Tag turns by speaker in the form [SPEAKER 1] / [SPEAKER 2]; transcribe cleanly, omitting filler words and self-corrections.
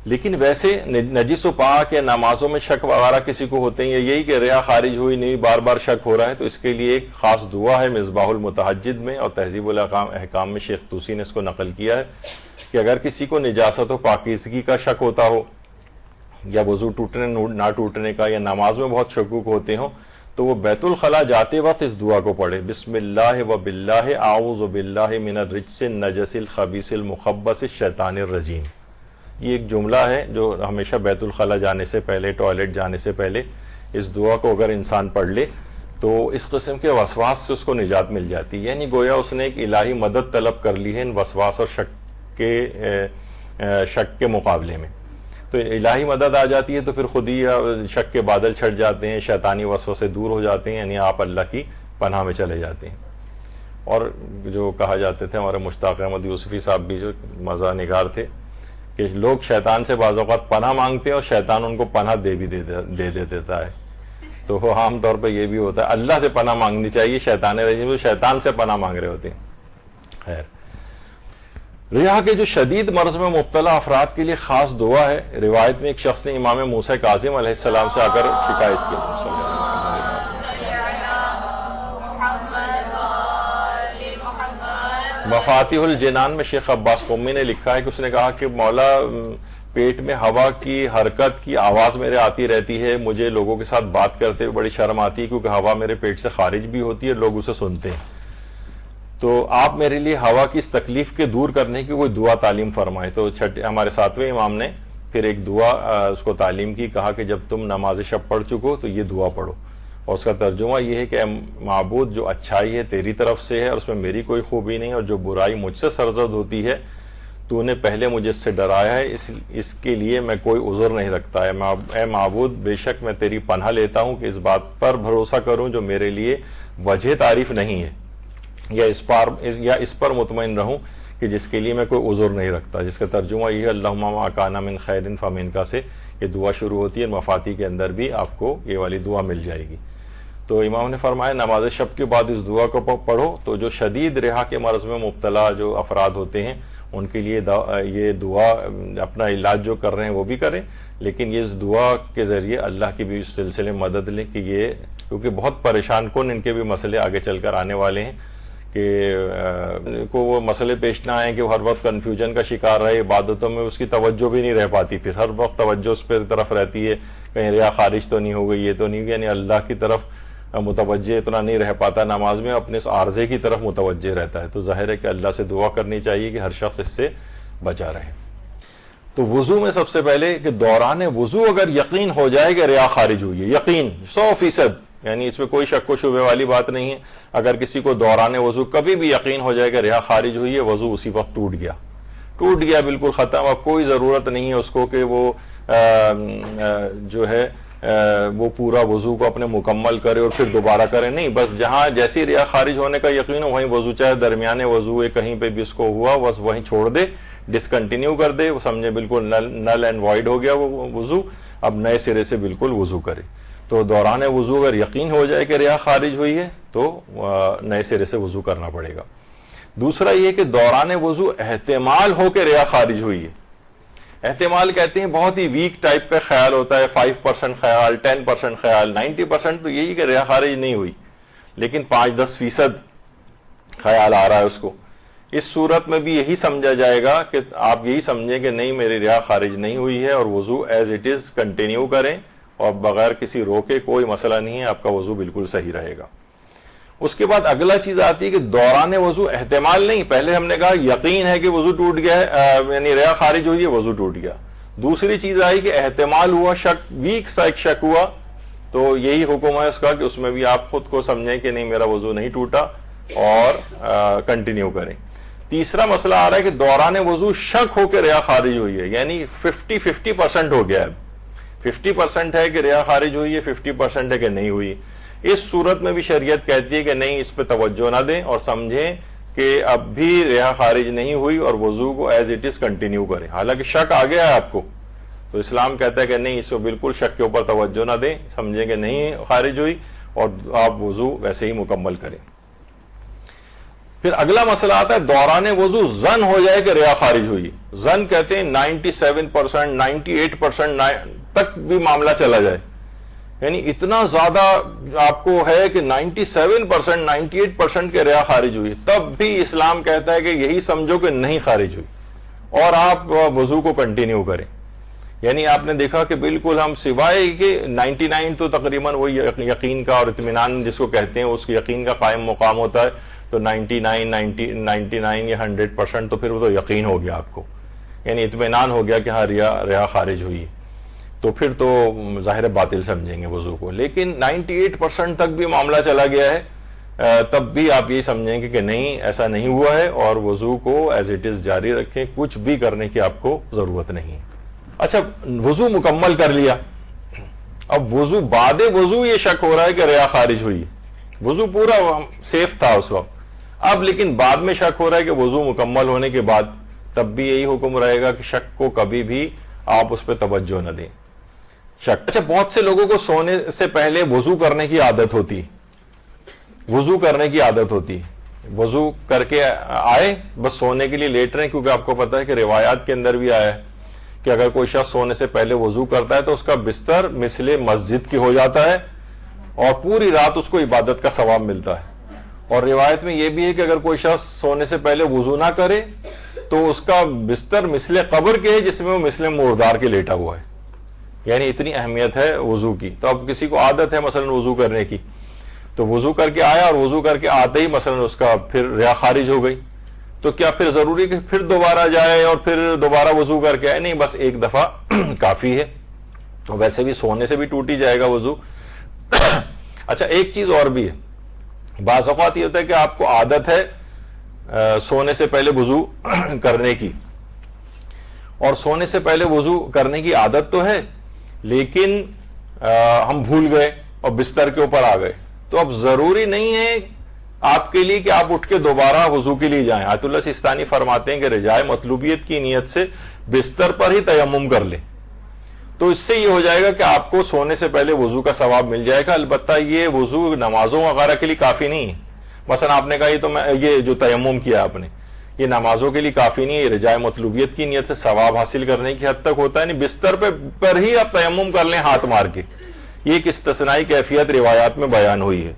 [SPEAKER 1] لیکن ویسے نجس و پاک یا نمازوں میں شک وغیرہ کسی کو ہوتے ہیں، یہی کہ ریا خارج ہوئی نہیں، بار بار شک ہو رہا ہے، تو اس کے لیے ایک خاص دعا ہے مصباح المتحجد میں، اور تہذیب الاحکام میں شیخ طوسی نے اس کو نقل کیا ہے کہ اگر کسی کو نجاست و پاکیزگی کا شک ہوتا ہو، یا وضو ٹوٹنے نہ ٹوٹنے کا، یا نماز میں بہت شکوک ہوتے ہوں، تو وہ بیت الخلاء جاتے وقت اس دعا کو پڑھے، بسم اللہ و باللہ اعوذ باللہ من الرجس النجس الخبیث المخبث الشیطان الرجیم. یہ ایک جملہ ہے جو ہمیشہ بیت الخلاء جانے سے پہلے، ٹوائلٹ جانے سے پہلے اس دعا کو اگر انسان پڑھ لے تو اس قسم کے وسواس سے اس کو نجات مل جاتی ہے. یعنی گویا اس نے ایک الہی مدد طلب کر لی ہے ان وسواس اور شک کے مقابلے میں. تو الہی مدد آ جاتی ہے تو پھر خود ہی شک کے بادل چھٹ جاتے ہیں، شیطانی وسوسے دور ہو جاتے ہیں، یعنی آپ اللہ کی پناہ میں چلے جاتے ہیں. اور جو کہا جاتے تھے ہمارے مشتاق احمد یوسفی صاحب بھی جو مزاح نگار تھے کہ لوگ شیطان سے بعض اوقات پناہ مانگتے ہیں اور شیطان ان کو پناہ دے دیتا ہے. تو وہ عام طور پہ یہ بھی ہوتا ہے، اللہ سے پناہ مانگنی چاہیے، شیطان رجیم شیطان سے پناہ مانگ رہے ہوتے ہیں. خیر، ریا کے جو شدید مرض میں مبتلا افراد کے لیے خاص دعا ہے. روایت میں ایک شخص نے امام موسیٰ کاظم علیہ السلام سے آ کر شکایت کی. مفاتیح الجنان میں شیخ عباس قمی نے لکھا ہے کہ اس نے کہا کہ مولا، پیٹ میں ہوا کی حرکت کی آواز میرے آتی رہتی ہے، مجھے لوگوں کے ساتھ بات کرتے ہوئے بڑی شرم آتی ہے کیونکہ ہوا میرے پیٹ سے خارج بھی ہوتی ہے، لوگ اسے سنتے ہیں. تو آپ میرے لیے ہوا کی اس تکلیف کے دور کرنے کی کوئی دعا تعلیم فرمائے. تو ہمارے 7ویں امام نے پھر ایک دعا اس کو تعلیم کی، کہا کہ جب تم نماز شب پڑھ چکو تو یہ دعا پڑھو. اور اس کا ترجمہ یہ ہے کہ اے معبود، جو اچھائی ہے تیری طرف سے ہے اور اس میں میری کوئی خوبی نہیں، اور جو برائی مجھ سے سرزد ہوتی ہے تو نے پہلے مجھے اس سے ڈرایا ہے، اس کے لیے میں کوئی عذر نہیں رکھتا. اے معبود، بے شک میں تیری پناہ لیتا ہوں کہ اس بات پر بھروسہ کروں جو میرے لیے وجہ تعریف نہیں ہے، یا اس پر مطمئن رہوں کہ جس کے لیے میں کوئی عذر نہیں رکھتا. جس کا ترجمہ یہ ہے اللہم ما کان من خیر فمنک سے یہ دعا شروع ہوتی ہے. مفاتیح کے اندر بھی آپ کو یہ والی دعا مل جائے گی. تو امام نے فرمایا نماز شب کے بعد اس دعا کو پڑھو. تو جو شدید رہا کے مرض میں مبتلا جو افراد ہوتے ہیں ان کے لیے یہ دعا اپنا علاج جو کر رہے ہیں وہ بھی کریں، لیکن یہ اس دعا کے ذریعے اللہ کی بھی اس سلسلے میں مدد لیں کہ یہ، کیونکہ بہت پریشان کن ان کے بھی مسئلے آگے چل کر آنے والے ہیں کہ کو وہ مسئلے پیش نہ آئیں کہ وہ ہر وقت کنفیوژن کا شکار رہے، عبادتوں میں اس کی توجہ بھی نہیں رہ پاتی، پھر ہر وقت توجہ اس پہ طرف رہتی ہے کہیں ریا خارج تو نہیں ہو گئی، یہ تو نہیں ہوگی، یعنی اللہ کی طرف متوجہ اتنا نہیں رہ پاتا نماز میں، اپنے اس عارضے کی طرف متوجہ رہتا ہے. تو ظاہر ہے کہ اللہ سے دعا کرنی چاہیے کہ ہر شخص اس سے بچا رہے. تو وضو میں سب سے پہلے کہ دوران وضو اگر یقین ہو جائے کہ ریا خارج ہوئی ہے، یقین 100%، یعنی اس میں کوئی شک و شبہ والی بات نہیں ہے. اگر کسی کو دوران وضو کبھی بھی یقین ہو جائے کہ ریا خارج ہوئی ہے، وضو اسی وقت ٹوٹ گیا بالکل ختم. اب کوئی ضرورت نہیں ہے اس کو کہ وہ جو ہے وہ پورا وضو کو اپنے مکمل کرے اور پھر دوبارہ کرے، نہیں، بس جہاں جیسی ریا خارج ہونے کا یقین ہو وہیں وضو، چاہے درمیانے وضو ہے کہیں پہ بھی اس کو ہوا، بس وہیں چھوڑ دے، ڈسکنٹینیو کر دے، وہ سمجھے بالکل نل اینڈ وائڈ ہو گیا وہ وضو، اب نئے سرے سے بالکل وضو کرے. تو دوران وضو اگر یقین ہو جائے کہ ریا خارج ہوئی ہے تو نئے سرے سے وضو کرنا پڑے گا. دوسرا یہ کہ دوران وضو احتمال ہو کہ ریا خارج ہوئی ہے. احتمال کہتے ہیں بہت ہی ویک ٹائپ کا خیال ہوتا ہے، 5% خیال، 10% خیال، 90% تو یہی کہ ریا خارج نہیں ہوئی، لیکن 5-10% خیال آ رہا ہے اس کو. اس صورت میں بھی یہی سمجھا جائے گا کہ آپ یہی سمجھیں کہ نہیں میری ریا خارج نہیں ہوئی ہے، اور وضو ایز اٹ از کنٹینیو کریں اور بغیر کسی روکے، کوئی مسئلہ نہیں ہے، آپ کا وضو بالکل صحیح رہے گا. اس کے بعد اگلا چیز آتی ہے کہ دوران وضو احتمال نہیں، پہلے ہم نے کہا یقین ہے کہ وضو ٹوٹ گیا ہے، یعنی ریا خارج ہوئی ہے، وضو ٹوٹ گیا. دوسری چیز آئی کہ احتمال ہوا، شک، ویک سا ایک شک ہوا، تو یہی حکم ہے اس کا کہ اس میں بھی آپ خود کو سمجھیں کہ نہیں میرا وضو نہیں ٹوٹا اور کنٹینیو کریں. تیسرا مسئلہ آ رہا ہے کہ دوران وضو شک ہو کہ ریا خارج ہوئی ہے، یعنی 50% ہو گیا ہے، 50% ہے کہ ریا خارج ہوئی ہے، 50% ہے کہ نہیں ہوئی. اس صورت میں بھی شریعت کہتی ہے کہ نہیں، اس پہ توجہ نہ دیں اور سمجھیں کہ اب بھی ریا خارج نہیں ہوئی اور وضو کو ایز اٹ از کنٹینیو کریں. حالانکہ شک آ گیا ہے آپ کو، تو اسلام کہتا ہے کہ نہیں، اس کو بالکل شک کے اوپر توجہ نہ دیں، سمجھیں کہ نہیں خارج ہوئی اور آپ وضو ویسے ہی مکمل کریں. پھر اگلا مسئلہ آتا ہے دوران وضو زن ہو جائے کہ ریا خارج ہوئی. زن کہتے ہیں 97%, 98% تک بھی معاملہ چلا جائے, یعنی اتنا زیادہ آپ کو ہے کہ 97%, 98% کے ریا خارج ہوئی, تب بھی اسلام کہتا ہے کہ یہی سمجھو کہ نہیں خارج ہوئی اور آپ وضو کو کنٹینیو کریں. یعنی آپ نے دیکھا کہ بالکل ہم سوائے کہ 99 تو تقریباً وہی یقین کا اور اطمینان جس کو کہتے ہیں اس کے یقین کا قائم مقام ہوتا ہے, تو 99 یا 100% تو پھر وہ تو یقین ہو گیا آپ کو, یعنی اطمینان ہو گیا کہ ہاں ریا خارج ہوئی, تو پھر تو ظاہر باطل سمجھیں گے وضو کو. لیکن 98% تک بھی معاملہ چلا گیا ہے تب بھی آپ یہ سمجھیں گے کہ نہیں ایسا نہیں ہوا ہے, اور وضو کو ایز اٹ از جاری رکھیں, کچھ بھی کرنے کی آپ کو ضرورت نہیں. اچھا وضو مکمل کر لیا, اب وضو بعد وضو یہ شک ہو رہا ہے کہ ریا خارج ہوئی, وضو پورا سیف تھا اس وقت, اب لیکن بعد میں شک ہو رہا ہے کہ وضو مکمل ہونے کے بعد, تب بھی یہی حکم رہے گا کہ شک کو کبھی بھی آپ اس پہ توجہ نہ دیں. شک. اچھا بہت سے لوگوں کو سونے سے پہلے وضو کرنے کی عادت ہوتی, وضو کرنے کی عادت ہوتی, وضو کر کے آئے بس سونے کے لیے لیٹ رہے ہیں, کیونکہ آپ کو پتا ہے کہ روایات کے اندر بھی آیا ہے کہ اگر کوئی شخص سونے سے پہلے وضو کرتا ہے تو اس کا بستر مثل مسجد کی ہو جاتا ہے اور پوری رات اس کو عبادت کا ثواب ملتا ہے. اور روایت میں یہ بھی ہے کہ اگر کوئی شخص سونے سے پہلے وضو نہ کرے تو اس کا بستر مثل قبر کے ہے جس میں وہ مثل مردار کے لیٹا ہوا ہے. یعنی اتنی اہمیت ہے وضو کی. تو اب کسی کو عادت ہے مثلا وضو کرنے کی, تو وضو کر کے آیا اور وضو کر کے آتے ہی مثلا اس کا پھر ریا خارج ہو گئی, تو کیا پھر ضروری کہ پھر دوبارہ جائے اور پھر دوبارہ وضو کر کے آئے؟ نہیں, بس ایک دفعہ کافی ہے. ویسے بھی سونے سے بھی ٹوٹ ہی جائے گا وضو. اچھا ایک چیز اور بھی ہے, بعض اوقات یہ ہوتا ہے کہ آپ کو عادت ہے سونے سے پہلے وضو کرنے کی, اور سونے سے پہلے وضو کرنے کی عادت تو ہے لیکن ہم بھول گئے اور بستر کے اوپر آ گئے, تو اب ضروری نہیں ہے آپ کے لیے کہ آپ اٹھ کے دوبارہ وضو کے لیے جائیں. آیت اللہ سیستانی فرماتے ہیں کہ رجائے مطلوبیت کی نیت سے بستر پر ہی تیمم کر لیں, تو اس سے یہ ہو جائے گا کہ آپ کو سونے سے پہلے وضو کا ثواب مل جائے گا. البتہ یہ وضو نمازوں وغیرہ کے لیے کافی نہیں ہے. مثلا آپ نے کہا یہ جو تیمم کیا آپ نے, یہ نمازوں کے لیے کافی نہیں ہے, یہ رجائے مطلوبیت کی نیت سے ثواب حاصل کرنے کی حد تک ہوتا ہے. نہیں, بستر پر ہی آپ تیمم کر لیں ہاتھ مار کے, یہ ایک استثنائی کیفیت روایات میں بیان ہوئی ہے.